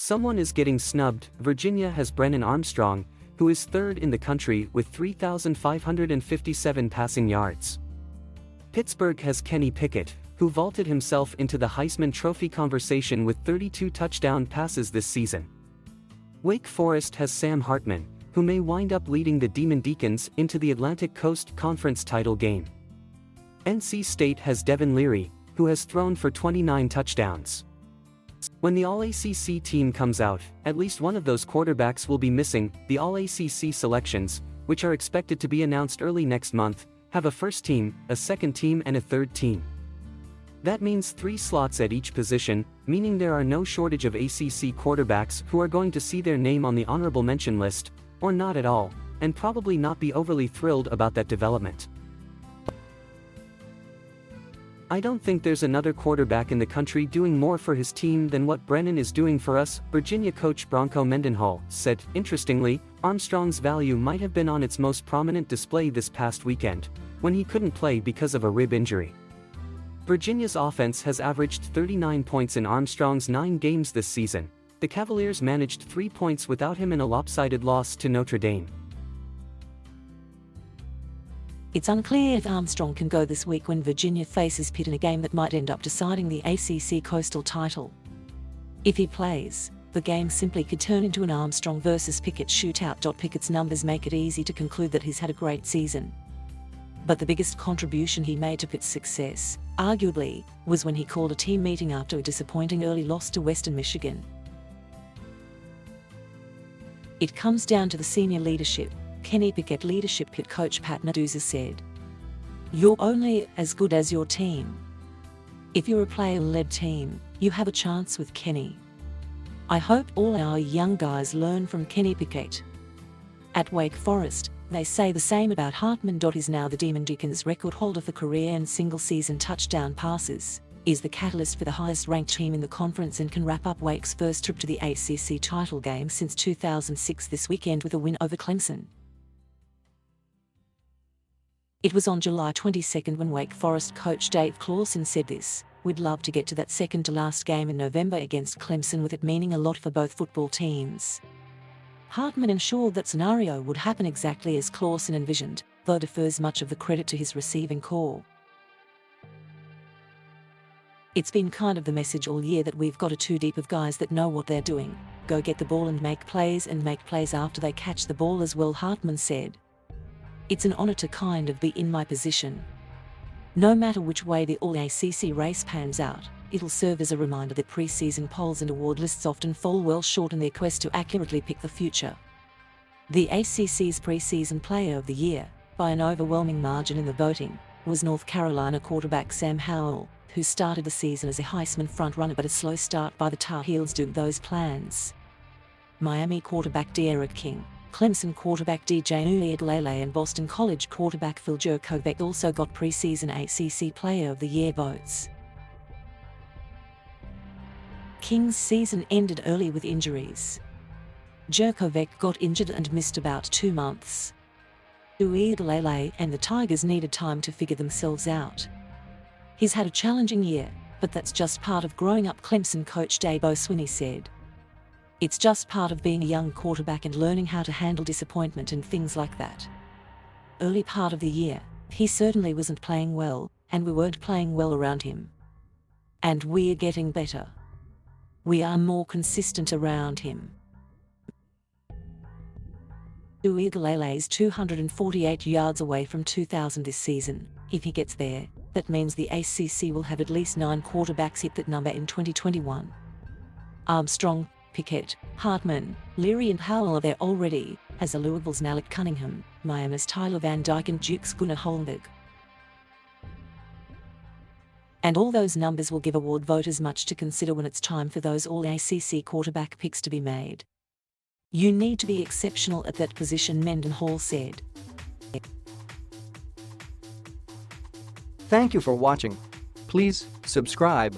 Someone is getting snubbed. Virginia has Brennan Armstrong, who is third in the country with 3,557 passing yards. Pittsburgh has Kenny Pickett, who vaulted himself into the Heisman Trophy conversation with 32 touchdown passes this season. Wake Forest has Sam Hartman, who may wind up leading the Demon Deacons into the Atlantic Coast Conference title game. NC State has Devin Leary, who has thrown for 29 touchdowns. When the All-ACC team comes out, at least one of those quarterbacks will be missing. The All-ACC selections, which are expected to be announced early next month, have a first team, a second team and a third team. That means 3 slots at each position, meaning there are no shortage of ACC quarterbacks who are going to see their name on the honorable mention list, or not at all, and probably not be overly thrilled about that development. I don't think there's another quarterback in the country doing more for his team than what Brennan is doing for us, Virginia coach Bronco Mendenhall said. Interestingly, Armstrong's value might have been on its most prominent display this past weekend, when he couldn't play because of a rib injury. Virginia's offense has averaged 39 points in Armstrong's 9 games this season. The Cavaliers managed 3 points without him in a lopsided loss to Notre Dame. It's unclear if Armstrong can go this week when Virginia faces Pitt in a game that might end up deciding the ACC Coastal title. If he plays, the game simply could turn into an Armstrong versus Pickett shootout. Pickett's numbers make it easy to conclude that he's had a great season. But the biggest contribution he made to Pitt's success, arguably, was when he called a team meeting after a disappointing early loss to Western Michigan. It comes down to the senior leadership. Kenny Pickett leadership Pitt coach Pat Narduzzi said, "You're only as good as your team. If you're a player-led team, you have a chance with Kenny. I hope all our young guys learn from Kenny Pickett." At Wake Forest, they say the same about Hartman. He's now the Demon Deacons record holder for career and single-season touchdown passes, is the catalyst for the highest-ranked team in the conference, and can wrap up Wake's first trip to the ACC title game since 2006 this weekend with a win over Clemson. It was on July 22 when Wake Forest coach Dave Clawson said this: "We'd love to get to that second-to-last game in November against Clemson, with it meaning a lot for both football teams." Hartman ensured that scenario would happen exactly as Clawson envisioned, though defers much of the credit to his receiving corps. "It's been kind of the message all year that we've got a too deep of guys that know what they're doing, go get the ball and make plays after they catch the ball as well," Hartman said. "It's an honor to kind of be in my position. No matter which way the All-ACC race pans out, it'll serve as a reminder that preseason polls and award lists often fall well short in their quest to accurately pick the future." The ACC's preseason player of the year, by an overwhelming margin in the voting, was North Carolina quarterback Sam Hartman, who started the season as a Heisman frontrunner, but a slow start by the Tar Heels doomed those plans. Miami quarterback D'Eriq King, Clemson quarterback DJ Uiagalelei and Boston College quarterback Phil Jurkovec also got preseason ACC Player of the Year votes. King's season ended early with injuries. Jurkovec got injured and missed about 2 months. Uiagalelei and the Tigers needed time to figure themselves out. "He's had a challenging year, but that's just part of growing up," Clemson coach Dabo Swinney said. "It's just part of being a young quarterback and learning how to handle disappointment and things like that. Early part of the year, he certainly wasn't playing well, and we weren't playing well around him. And we're getting better. We are more consistent around him." Uiagalelei's 248 yards away from 2,000 this season. If he gets there, that means the ACC will have at least 9 quarterbacks hit that number in 2021. Armstrong, Pickett, Hartman, Leary and Howell are there already, as are Louisville's Malik Cunningham, Miami's Tyler Van Dyke and Duke's Gunnar Holmberg. And all those numbers will give award voters much to consider when it's time for those All-ACC quarterback picks to be made. "You need to be exceptional at that position," Mendenhall said. Thank you for watching. Please subscribe.